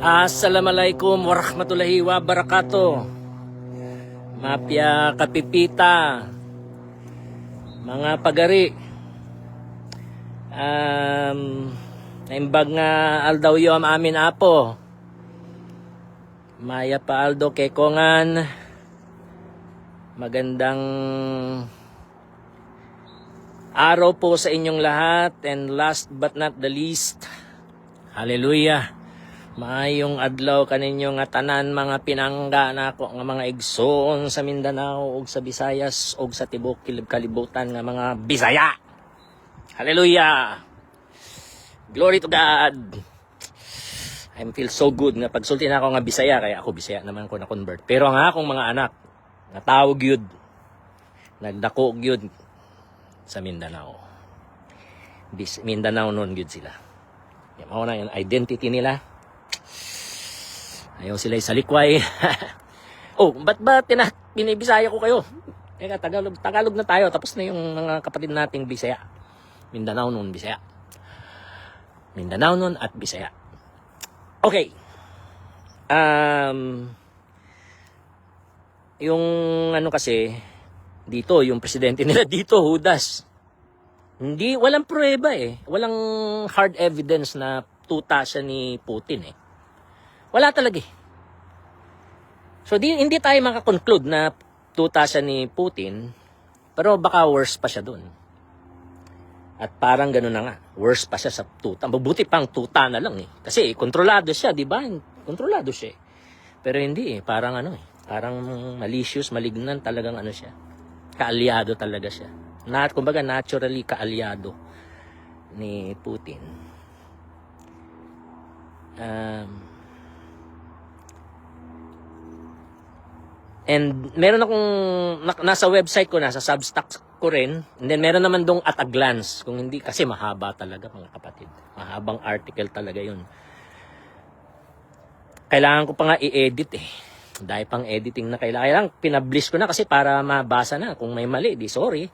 Assalamualaikum warahmatullahi wabarakatuh. Mapya kapipita, mga pagari. Naimbag nga aldaw yo am amin apo. Maya pa aldo kekongan. Magandang araw po sa inyong lahat, and last but not the least, hallelujah, maayong adlaw kaninyo nga tanan mga pinangga nako nga mga igsoon sa Mindanao ug sa Visayas ug sa tibok kalibutan nga mga Bisaya. Hallelujah, glory to God. I feel so good nga pagsulti na ako nga Bisaya, kaya ako Bisaya naman ko na convert. Pero ang akong mga anak natawag yun, nagdako yun sa Mindanao. Mindanao noon yun sila. Mao na yung identity nila. Ayaw sila sa likway. Oh, ba't ba binibisaya ko kayo? Teka, Tagalog na tayo. Tapos na yung mga kapatid nating Bisaya. Mindanao noon, Bisaya. Mindanao noon at Bisaya. Okay. Yung ano kasi, dito, yung presidente nila dito, Judas. Walang pruweba eh. Walang hard evidence na tuta siya ni Putin eh. Wala talaga eh. So hindi tayo makakonclude na tuta siya ni Putin, pero baka worse pa siya dun. At parang gano'n na nga, worse pa siya sa tuta. Mabuti pang tuta na lang eh. Kasi kontrolado siya, di ba? Kontrolado siya eh. Pero hindi eh, parang ano eh. Parang malicious, malignant, talagang ano siya. Kaalyado talaga siya. Kumbaga naturally kaalyado ni Putin. And meron akong nasa website ko, nasa Substack ko rin. And then meron naman dong at a glance. Kung hindi, kasi mahaba talaga mga kapatid. Mahabang article talaga yun. Kailangan ko pa nga i-edit eh. Dahil pang editing na kailangan pinablish ko na kasi para mabasa na. Kung may mali, di sorry.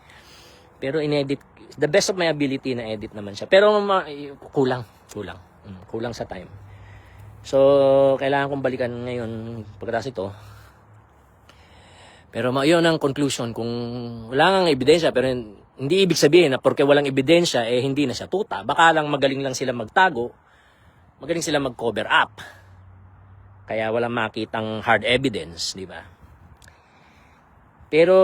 Pero in-edit, the best of my ability na edit naman siya. Pero kulang sa time. So, kailangan kong balikan ngayon pagkatapos ito. Pero yun ang conclusion. Kung wala nang ebidensya, pero hindi ibig sabihin na porque walang ebidensya, eh hindi na siya tuta. Baka lang magaling lang sila magtago, magaling sila mag-cover up. Kaya walang makitang hard evidence, di ba? Pero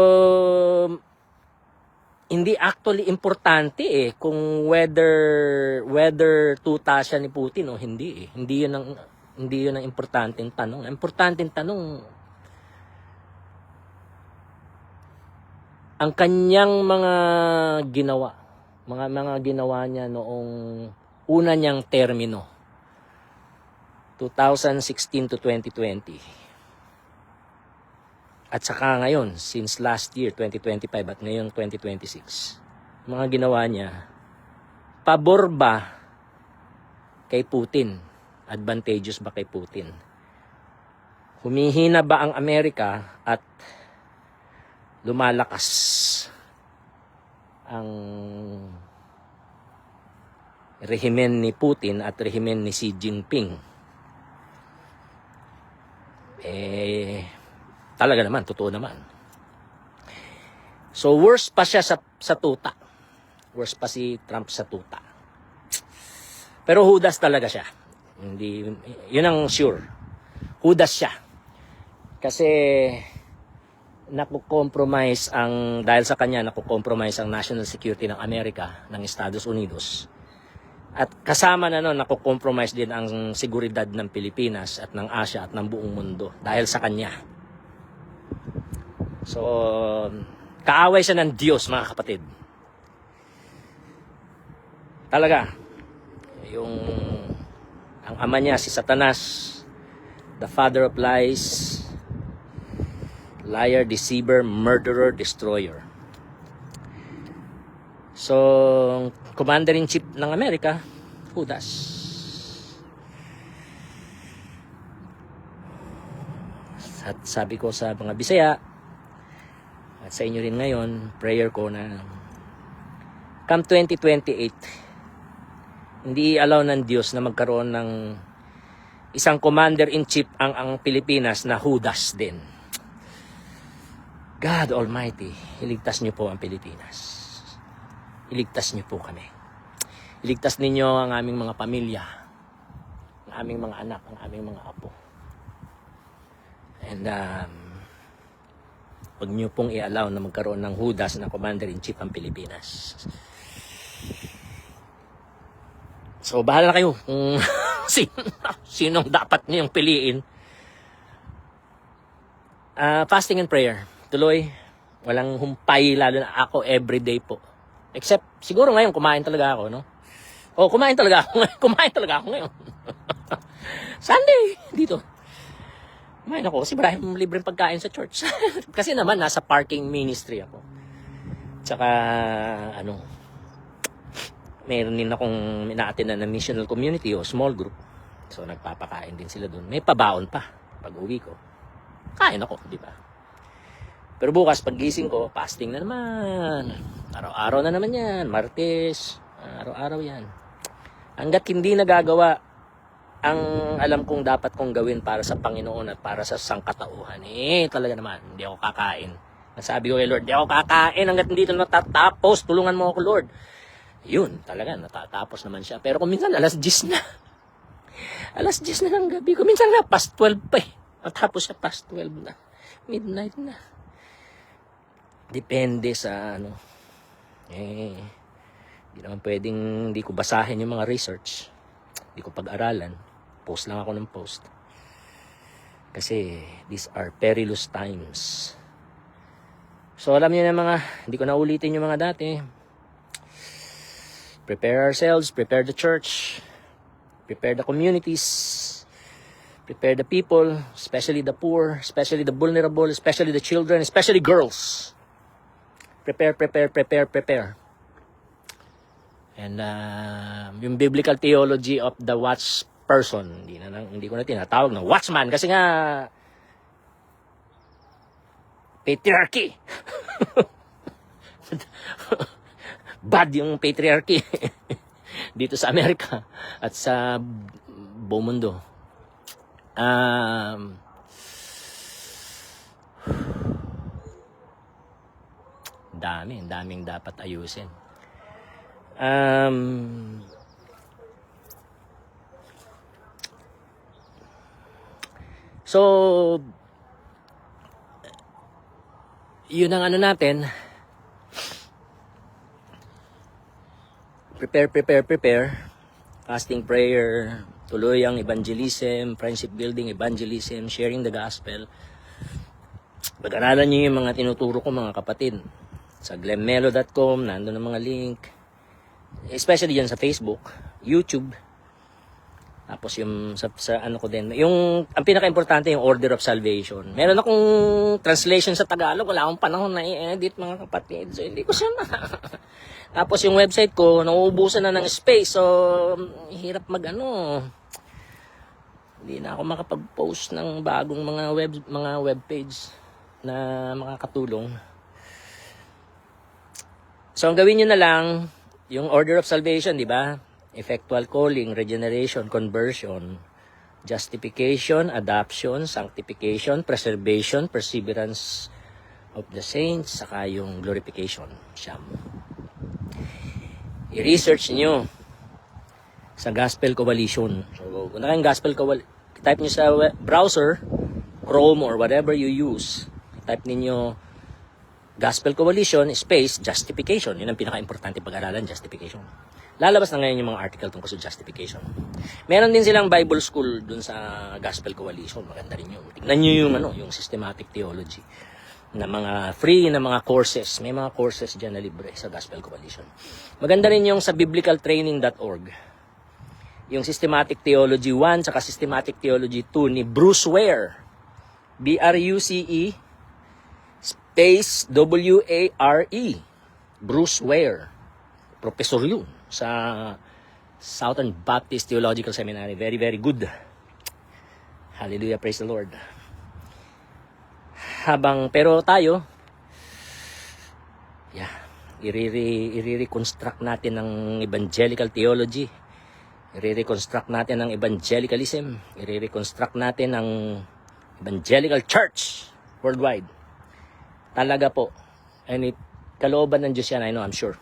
hindi actually importante eh kung whether tuta siya ni Putin o hindi eh. Hindi yun ang importanteng tanong. Ang importanteng tanong, ang kanyang mga ginawa niya noong una niyang termino, 2016 to 2020. At saka ngayon, since last year, 2025 at ngayon 2026, mga ginawa niya, pabor ba kay Putin? Advantageous ba kay Putin? Humihina ba ang Amerika at lumalakas ang rehimen ni Putin at rehimen ni Xi Jinping? Talaga naman, totoo naman. So worse pa siya sa tuta. Worse pa si Trump sa tuta. Pero Judas talaga siya. Yun ang sure. Judas siya. Kasi dahil sa kanya nakukompromise ang national security ng Amerika, ng Estados Unidos. At kasama na nun, nakukompromise din ang seguridad ng Pilipinas at ng Asia at ng buong mundo dahil sa kanya. So, kaaway siya ng Diyos, mga kapatid. Talaga. Ang ama niya, si Satanas, the father of lies, liar, deceiver, murderer, destroyer. So, Commander-in-Chief ng Amerika, Judas. At sabi ko sa mga Bisaya, at sa inyo rin ngayon, prayer ko na come 2028, hindi allow ng Diyos na magkaroon ng isang commander-in-chief ang Pilipinas na Judas din. God Almighty, iligtas niyo po ang Pilipinas. Iligtas niyo po kami. Iligtas ninyo ang aming mga pamilya, ang aming mga anak, ang aming mga apo. And huwag niyo pong i-allow na magkaroon ng Judas na commander-in-chief ang Pilipinas. So, bahala na kayo kung sinong dapat niyong piliin. Fasting and prayer. Tuloy, walang humpay, lalo na ako everyday po. Except, siguro ngayon, kumain talaga ako, no? Kumain talaga ako ngayon. Kumain talaga ako ngayon. Sunday, dito. Kumain ako kasi maraming libreng pagkain sa church. Kasi naman, nasa parking ministry ako. Tsaka, meron din akong ina-attend na missional community o small group. So, nagpapakain din sila doon. May pabaon pa pag uwi ko. Kain ako, di ba? Pero bukas, pag gising ko, fasting na naman. Araw-araw na naman yan. Martes, araw-araw yan. Hanggat hindi nagagawa ang alam kong dapat kong gawin para sa Panginoon at para sa sangkatauhan, talaga naman, hindi ako kakain. Nasabi ko kay Lord, hindi ako kakain hanggat hindi ito natatapos. Tulungan mo ako, Lord. Yun, talaga, natatapos naman siya. Pero kung minsan, alas 10 na. Alas 10 na ng gabi. Kung minsan nga, past 12 pa eh. Matapos siya, past 12 na. Midnight na. Depende sa hindi naman pwedeng hindi ko basahin yung mga research. Hindi ko pag-aralan. Post lang ako ng post. Kasi these are perilous times. So alam niyo na hindi ko na ulitin yung mga dati. Prepare ourselves, prepare the church, prepare the communities, prepare the people, especially the poor, especially the vulnerable, especially the children, especially girls. Prepare. And yung biblical theology of the watch person, hindi ko na tinatawag na watchman kasi nga patriarchy. Bad yung patriarchy dito sa Amerika at sa buong mundo. Daming dapat ayusin. So, yun ang natin. Prepare. Fasting, prayer, tuloy ang evangelism, friendship building, evangelism, sharing the gospel. Pag-aralan niyo yung mga tinuturo ko mga kapatid. Sa glemmelo.com, nandun ang mga link. Especially yan sa Facebook, YouTube. Tapos yung sa ko din. Ang pinaka-importante yung order of salvation. Meron akong translation sa Tagalog. Wala akong panahon na i-edit mga kapatid. So hindi ko siya Tapos yung website ko, nauubusan na ng space. So, hirap hindi na ako makapag-post ng bagong mga web page na makakatulong. So, ang gawin nyo na lang, yung order of salvation, di ba? Effectual calling, regeneration, conversion, justification, adoption, sanctification, preservation, perseverance of the saints, saka yung glorification. Siyam. I-research nyo sa Gospel Coalition. So, kung kayong Gospel Coalition, type nyo sa browser, Chrome or whatever you use, type ninyo Gospel Coalition space justification. Yun ang pinaka-importante pag-aralan, justification. Lalabas na ngayon yung mga article tungkol sa justification. Meron din silang Bible School dun sa Gospel Coalition. Maganda rin yun. Tingnan nyo yung systematic theology na mga free na mga courses. May mga courses dyan na libre sa Gospel Coalition. Maganda rin yung sa biblicaltraining.org. Yung Systematic Theology 1 saka Systematic Theology 2 ni Bruce Ware. B-R-U-C-E space W-A-R-E. Bruce Ware. Professor yun sa Southern Baptist Theological Seminary. Very, very good. Hallelujah. Praise the Lord. Pero tayo, i-reconstruct natin ng evangelical theology. I-reconstruct natin ang evangelicalism. I-reconstruct natin ang evangelical church worldwide. Talaga po. And kalooban ng Diyos yan, I know, I'm sure.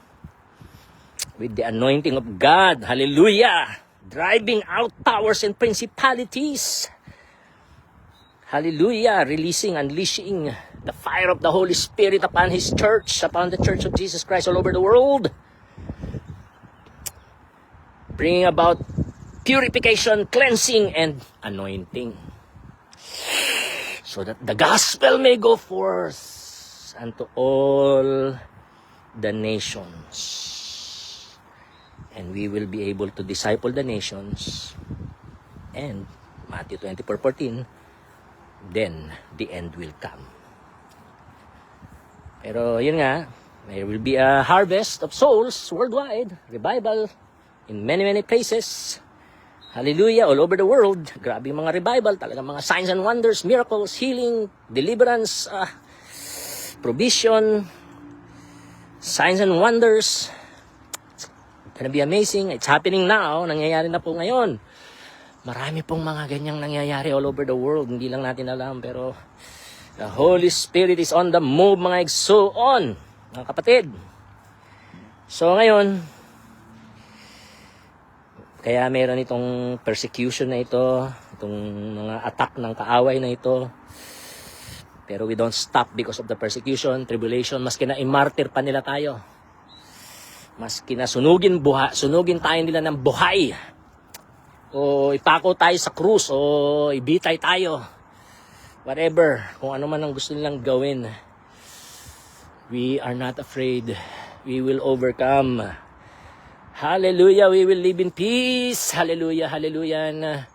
With the anointing of God. Hallelujah! Driving out powers and principalities. Hallelujah! Releasing, unleashing the fire of the Holy Spirit upon His church, upon the church of Jesus Christ all over the world. Bringing about purification, cleansing, and anointing. So that the gospel may go forth unto all the nations. And we will be able to disciple the nations. And Matthew 24:14, then the end will come. Pero yun nga, there will be a harvest of souls worldwide, revival in many, many places. Hallelujah, all over the world. Grabe yung mga revival, talagang mga signs and wonders, miracles, healing, deliverance, provision, signs and wonders. It's gonna be amazing. It's happening now. Nangyayari na po ngayon. Marami pong mga ganyang nangyayari all over the world. Hindi lang natin alam, pero the Holy Spirit is on the move, mga igsoon, mga kapatid. So ngayon, kaya meron itong persecution na ito, itong mga attack ng kaaway na ito. Pero we don't stop because of the persecution, tribulation. Maski na i-martyr pa nila tayo. Maski na sunugin tayo nila ng buhay. O ipako tayo sa krus, o ibitay tayo. Whatever, kung ano man ang gusto nilang gawin. We are not afraid. We will overcome. Hallelujah, we will live in peace. Hallelujah, hallelujah.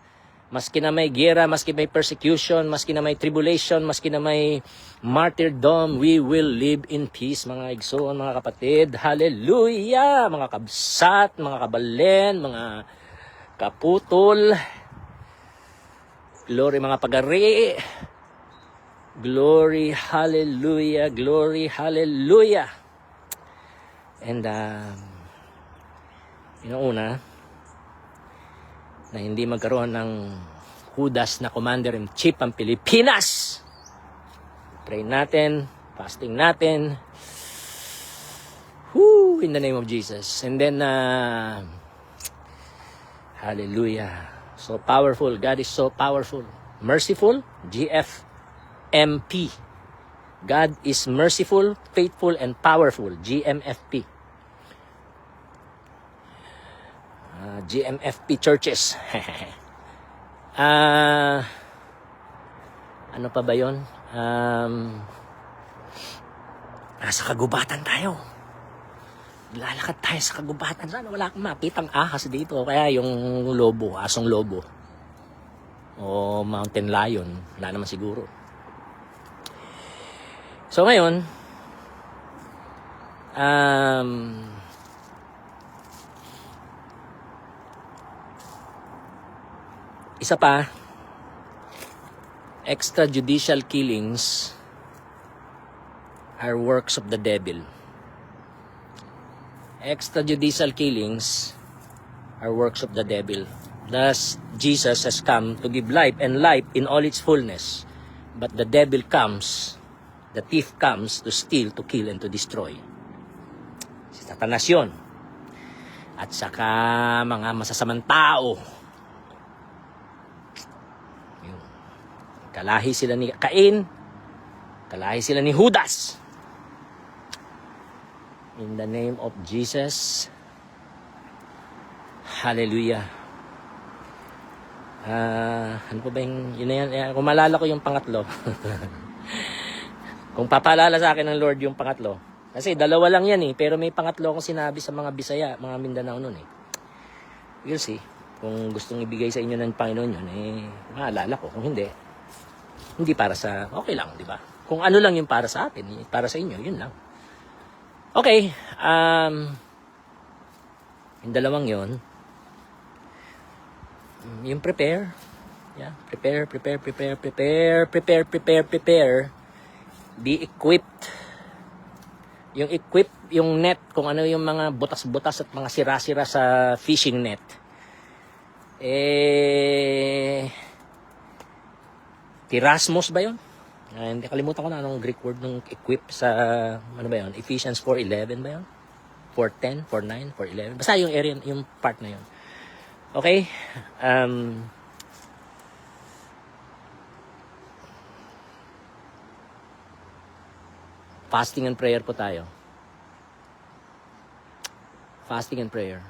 Maski na may gera, maski may persecution, maski na may tribulation, maski na may martyrdom, we will live in peace, mga igsoon, mga kapatid. Hallelujah, mga kabsat, mga kabalen, mga kaputol. Glory, mga pagari. Glory, hallelujah, glory, hallelujah. And una, na hindi magkaroon ng Judas na Commander-in-Chief ang Pilipinas. Pray natin, fasting natin. In the name of Jesus. And then, hallelujah. So powerful. God is so powerful. Merciful, GFMP. God is merciful, faithful, and powerful, GMFP. GMFP churches. Ano pa ba yun? Nasa kagubatan tayo. Lalakad tayo sa kagubatan. Sana wala akong mapitang ahas dito. Kaya yung lobo, asong lobo. O mountain lion. Wala naman siguro. So ngayon, isa pa, extrajudicial killings are works of the devil. Extrajudicial killings are works of the devil. Thus, Jesus has come to give life, and life in all its fullness. But the devil comes, the thief comes to steal, to kill, and to destroy. Si Satanas yun. At saka mga masasamang tao. Kalahi sila ni Cain, kalahi sila ni Judas. In the name of Jesus. Hallelujah. Ano pa ba yung, yun na yan, kung malala ko yung pangatlo. Kung papaalala sa akin ng Lord yung pangatlo. Kasi dalawa lang yan pero may pangatlo akong sinabi sa mga Bisaya, mga Mindanao nun You'll see. Kung gustong ibigay sa inyo ng Panginoon yun, maalala ko. Kung hindi para sa, okay lang, di ba? Kung ano lang yung para sa atin, para sa inyo, yun lang. Okay, yung dalawang yun, yung prepare, prepare, be equipped. Yung equip, yung net, kung ano yung mga butas-butas at mga sira-sira sa fishing net, Tirasmos ba yun? Hindi, kalimutan ko na anong Greek word ng equip sa, ano ba yun? Ephesians 4:11 ba yun? 4:10, 4:9, 4:11. Basta yung area, yung part na yun. Okay? Fasting and prayer po tayo. Fasting and prayer.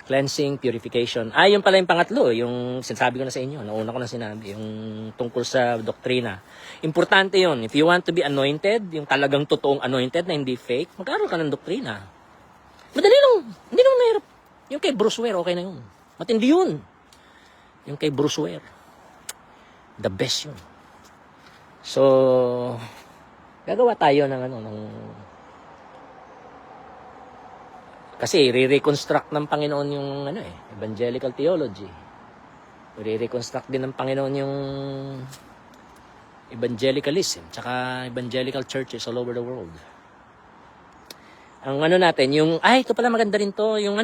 Cleansing, purification. Yun pala yung pangatlo. Yung sinasabi ko na sa inyo. Nauna ko na sinabi. Yung tungkol sa doktrina. Importante yun. If you want to be anointed, yung talagang totoong anointed na hindi fake, magkaroon ka ng doktrina. Madali lang. Hindi naman mahirap. Yung kay Bruce Ware, okay na yun. Matindi yun. Yung kay Bruce Ware. The best yun. So, gagawa tayo ng kasi re-reconstruct ng Panginoon yung evangelical theology. Re-reconstruct din ng Panginoon yung evangelicalism, tsaka evangelical churches all over the world. Ang natin, ito pala maganda rin to, yung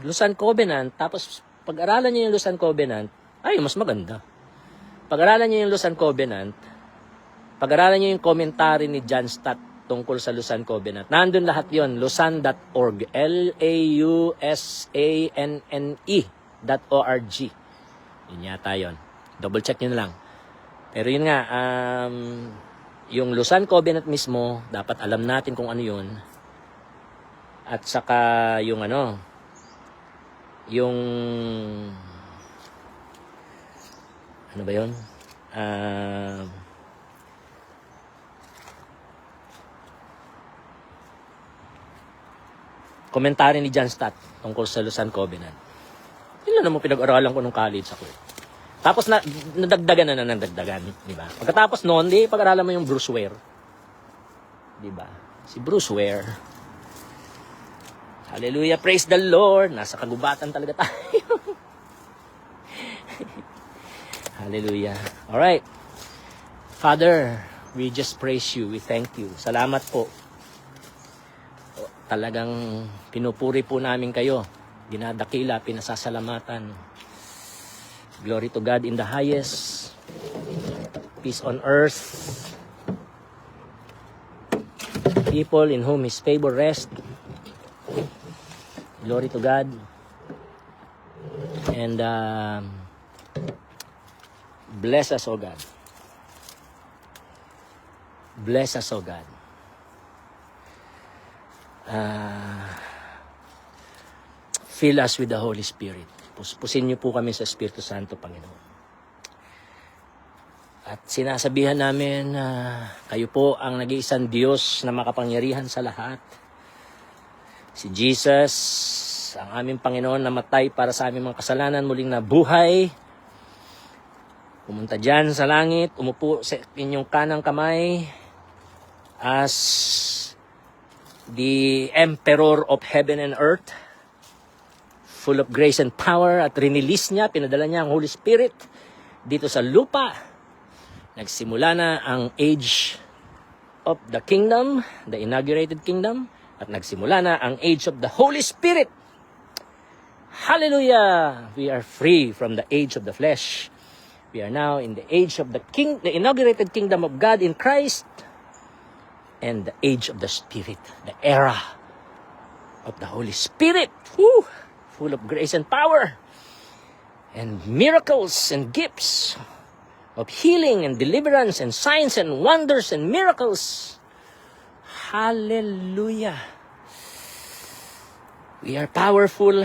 Lausanne Covenant, tapos pag-aralan niyo yung Lausanne Covenant, mas maganda. Pag-aralan niyo yung Lausanne Covenant, pag-aralan niyo yung commentary ni John Stott tungkol sa Lausanne Covenant. Nandun lahat yon, lausanne.org. lausanne.org. Yun yata yun. Double check nyo na lang. Pero yun nga, yung Lausanne Covenant mismo, dapat alam natin kung ano yun. At saka yung yung ano ba yun? Komentary ni John Stott tungkol sa Lausanne Covenant. Yun lang naman pinag-aralan ko nung college ako. Tapos nadagdagan na nadagdagan, di ba? Pagkatapos noon, pag-aralan mo yung Bruce Ware. Di ba? Si Bruce Ware. Hallelujah, praise the Lord. Nasa kagubatan talaga tayo. Hallelujah. All right. Father, we just praise you. We thank you. Salamat po. Talagang pinupuri po namin kayo. Dinadakila, pinasasalamatan. Glory to God in the highest. Peace on earth. People in whom His favor rest. Glory to God. And bless us, O God. Bless us, O God. Fill us with the Holy Spirit. Pusin niyo po kami sa Espiritu Santo, Panginoon. At sinasabihan namin na kayo po ang nag-iisang Diyos na makapangyarihan sa lahat. Si Jesus, ang aming Panginoon, namatay para sa aming mga kasalanan, muling nabuhay. Pumunta dyan sa langit, umupo sa inyong kanang kamay as the Emperor of Heaven and Earth, full of grace and power, at rinilis niya, pinadala niya ang Holy Spirit dito sa lupa. Nagsimula na ang age of the kingdom, the inaugurated kingdom, at nagsimula na ang age of the Holy Spirit. Hallelujah! We are free from the age of the flesh. We are now in the age of the inaugurated kingdom of God in Christ, and the age of the Spirit, the era of the Holy Spirit, full of grace and power, and miracles and gifts of healing and deliverance and signs and wonders and miracles. Hallelujah. We are powerful,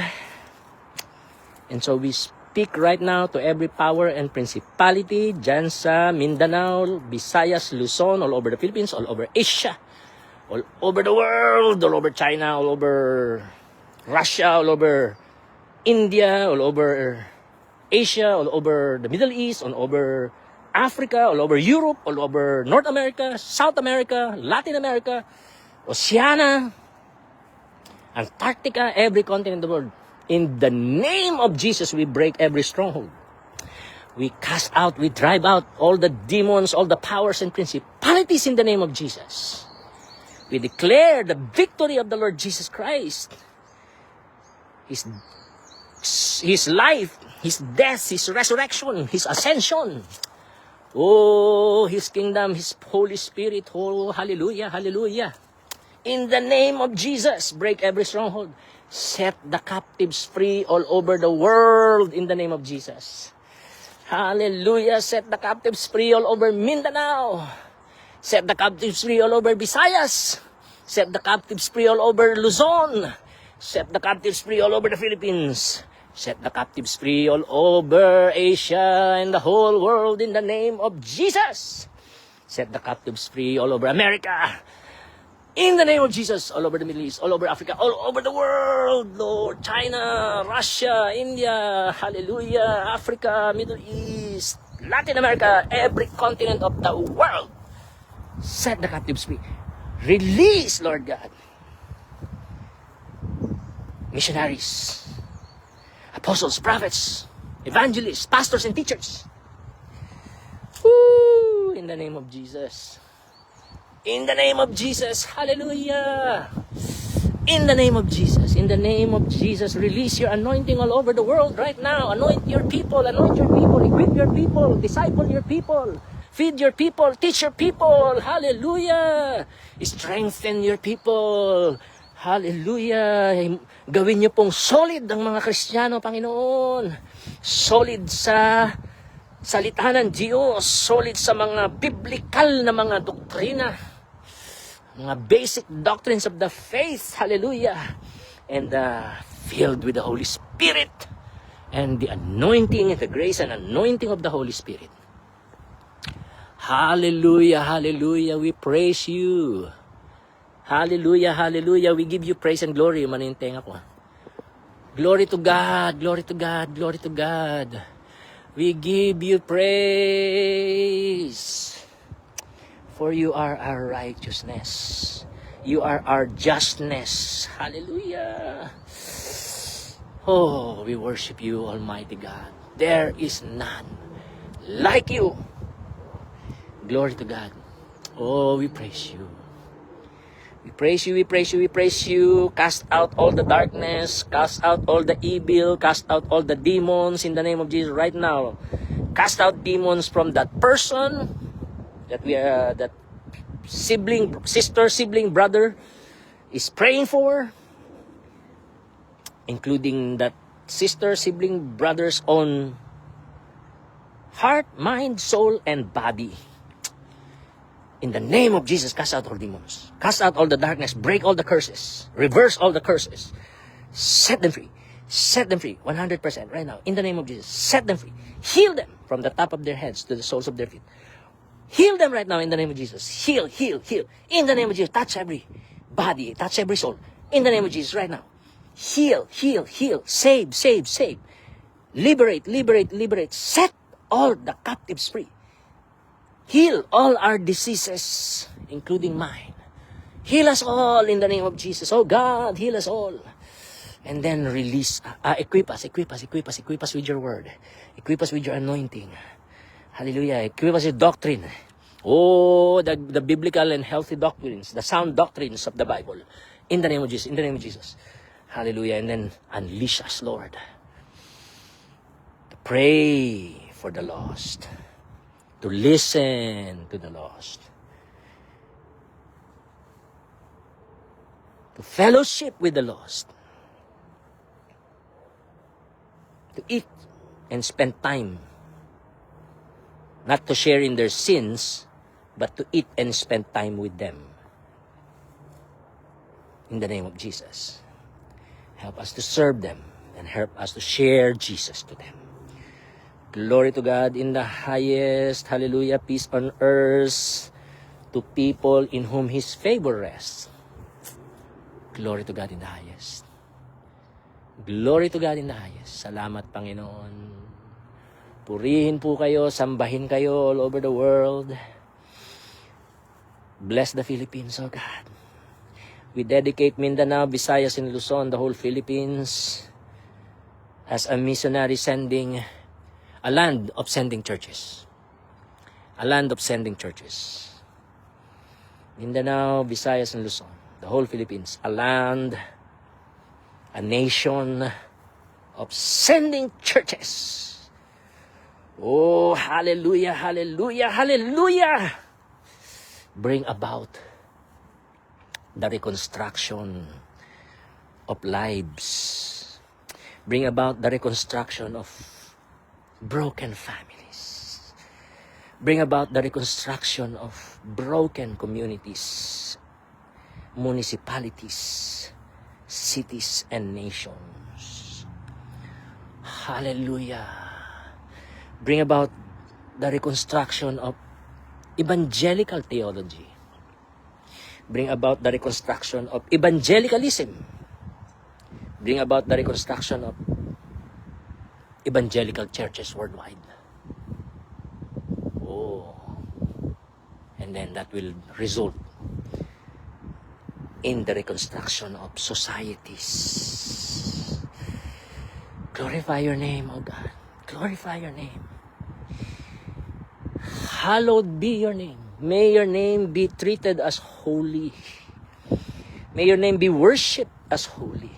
and so we speak right now to every power and principality dyan sa Mindanao, Visayas, Luzon, all over the Philippines, all over Asia, all over the world, all over China, all over Russia, all over India, all over Asia, all over the Middle East, all over Africa, all over Europe, all over North America, South America, Latin America, Oceania, Antarctica, every continent of the world. In the name of Jesus, we break every stronghold. We cast out, we drive out all the demons, all the powers and principalities in the name of Jesus. We declare the victory of the Lord Jesus Christ. His His life, His death, His resurrection, His ascension. Oh, His kingdom, His Holy Spirit. Oh, hallelujah, hallelujah. In the name of Jesus, break every stronghold. Set the captives free all over the world in the name of Jesus. Hallelujah. Set the captives free all over Mindanao. Set the captives free all over Visayas. Set the captives free all over Luzon. Set the captives free all over the Philippines. Set the captives free all over Asia and the whole world in the name of Jesus. Set the captives free all over America. In the name of Jesus, all over the Middle East, all over Africa, all over the world, Lord. China, Russia, India, hallelujah, Africa, Middle East, Latin America, every continent of the world. Set the captives free. Release, Lord God, missionaries, apostles, prophets, evangelists, pastors, and teachers. Woo! In the name of Jesus. In the name of Jesus, hallelujah. In the name of Jesus, release your anointing all over the world right now. Anoint your people, equip your people, disciple your people, feed your people, teach your people, hallelujah. Strengthen your people, hallelujah. Gawin niyo pong solid ang mga Kristiyano, Panginoon. Solid sa salita ng Diyos, solid sa mga biblical na mga doktrina, mga basic doctrines of the faith, hallelujah, and filled with the Holy Spirit and the anointing, the grace and anointing of the Holy Spirit. Hallelujah, hallelujah, we praise you. Hallelujah, hallelujah, we give you praise and glory. Maninteng ako. Glory to God, glory to God, glory to God. We give you praise. For you are our righteousness. You are our justness. Hallelujah. Oh, we worship you, Almighty God. There is none like you. Glory to God. Oh, we praise you. We praise you, we praise you, we praise you. Cast out all the darkness. Cast out all the evil. Cast out all the demons in the name of Jesus right now. Cast out demons from that person that that sibling, brother is praying for, including that sister, sibling, brother's own heart, mind, soul, and body. In the name of Jesus, cast out all demons. Cast out all the darkness. Break all the curses. Reverse all the curses. Set them free. Set them free 100% right now. In the name of Jesus, set them free. Heal them from the top of their heads to the soles of their feet. Heal them right now in the name of Jesus. Heal, heal, heal. In the name of Jesus, touch every body, touch every soul. In the name of Jesus right now. Heal, heal, heal. Save, save, save. Liberate, liberate, liberate. Set all the captives free. Heal all our diseases, including mine. Heal us all in the name of Jesus. Oh God, heal us all. And then release, equip us with your word. Equip us with your anointing. Hallelujah. Equip us with doctrine. Oh, the biblical and healthy doctrines, the sound doctrines of the Bible. In the name of Jesus, in the name of Jesus. Hallelujah. And then unleash us, Lord, to pray for the lost, to listen to the lost, to fellowship with the lost, to eat and spend time, not to share in their sins, but to eat and spend time with them. In the name of Jesus. Help us to serve them and help us to share Jesus to them. Glory to God in the highest. Hallelujah. Peace on earth to people in whom His favor rests. Glory to God in the highest. Glory to God in the highest. Salamat, Panginoon. Purihin po kayo, sambahin kayo all over the world. Bless the Philippines, oh God. We dedicate Mindanao, Visayas, and Luzon, the whole Philippines, as a missionary sending, a land of sending churches. A land of sending churches. Mindanao, Visayas, and Luzon, the whole Philippines, a land, a nation of sending churches. Oh, hallelujah, hallelujah, hallelujah! Bring about the reconstruction of lives. Bring about the reconstruction of broken families. Bring about the reconstruction of broken communities, municipalities, cities, and nations. Hallelujah. Bring about the reconstruction of evangelical theology. Bring about the reconstruction of evangelicalism. Bring about the reconstruction of evangelical churches worldwide. Oh. And then that will result in the reconstruction of societies. Glorify your name, O God. Glorify your name. Hallowed be your name. May your name be treated as holy. May your name be worshipped as holy.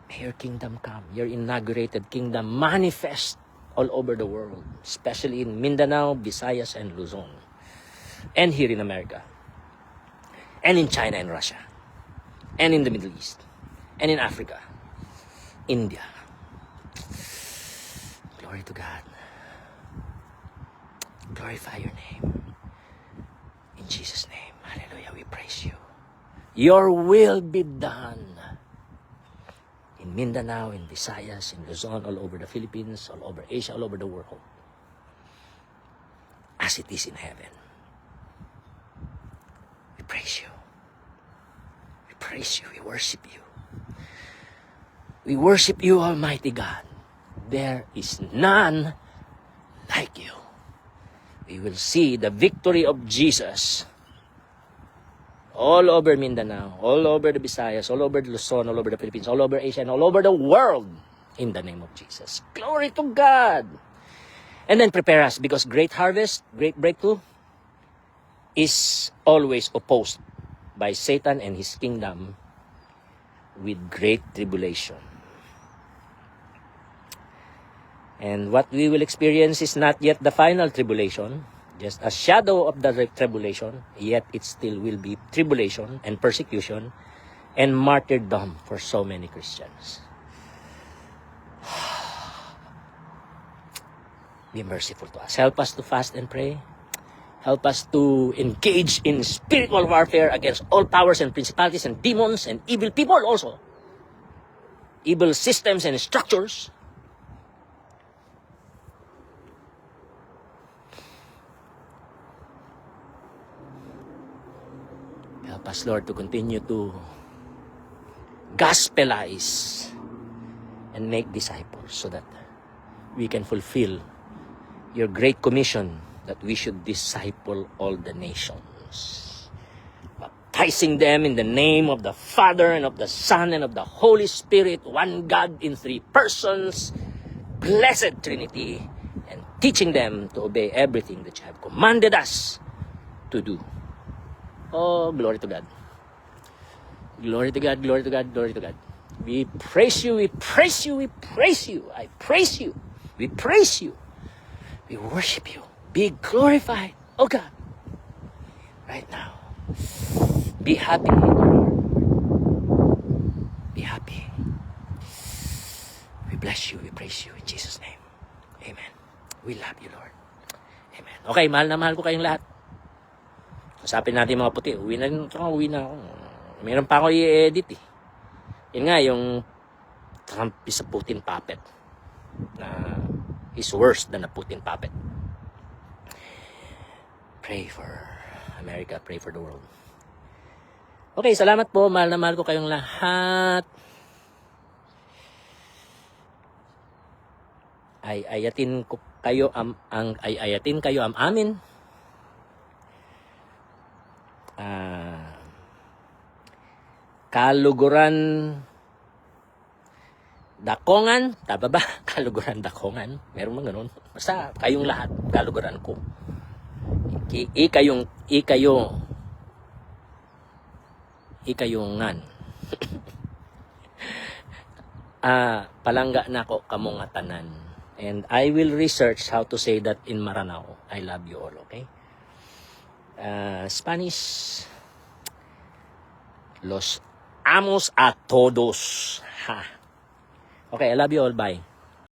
May your kingdom come, your inaugurated kingdom manifest all over the world, especially in Mindanao, Visayas, and Luzon, and here in America, and in China and Russia, and in the Middle East, and in Africa, India. Glory to God. Glorify your name. In Jesus' name, hallelujah, we praise you. Your will be done in Mindanao, in Visayas, in Luzon, all over the Philippines, all over Asia, all over the world, as it is in heaven. We praise you. We praise you. We worship you. We worship you, Almighty God. There is none like you. We will see the victory of Jesus all over Mindanao, all over the Visayas, all over the Luzon, all over the Philippines, all over Asia, and all over the world in the name of Jesus. Glory to God. And then prepare us, because great harvest, great breakthrough is always opposed by Satan and his kingdom with great tribulation. And what we will experience is not yet the final tribulation, just a shadow of the tribulation, yet it still will be tribulation and persecution and martyrdom for so many Christians. Be merciful to us. Help us to fast and pray. Help us to engage in spiritual warfare against all powers and principalities and demons and evil people also. Evil systems and structures. Help us, Lord, to continue to gospelize and make disciples so that we can fulfill your great commission that we should disciple all the nations, baptizing them in the name of the Father and of the Son and of the Holy Spirit, one God in three persons, blessed Trinity, and teaching them to obey everything that you have commanded us to do. Oh, glory to God. Glory to God, glory to God, glory to God. We praise you, we praise you, we praise you. I praise you. We praise you. We worship you. Be glorified, oh God, right now. Be happy. Be happy. We bless you, we praise you in Jesus' name. Amen. We love you, Lord. Amen. Okay, mahal na mahal ko kayong lahat. Usapin natin mga puti. Uwi na ako. Meron pa ako i-edit eh. Yun nga, yung Trump is a Putin puppet. He's worse than a Putin puppet. Pray for America. Pray for the world. Okay, salamat po. Mahal na mahal ko kayong lahat. Ayatin kayo ang amin. Kaluguran Dakongan, tama ba? Kaluguran Dakongan. Meron mga ganun. Basta kayong lahat, kaluguran ko. Ikayungan. palangga na ko kamong nga tanan. And I will research how to say that in Maranao. I love you all, okay? Spanish, los amos a todos. Ha. Okay, I love you all. Bye.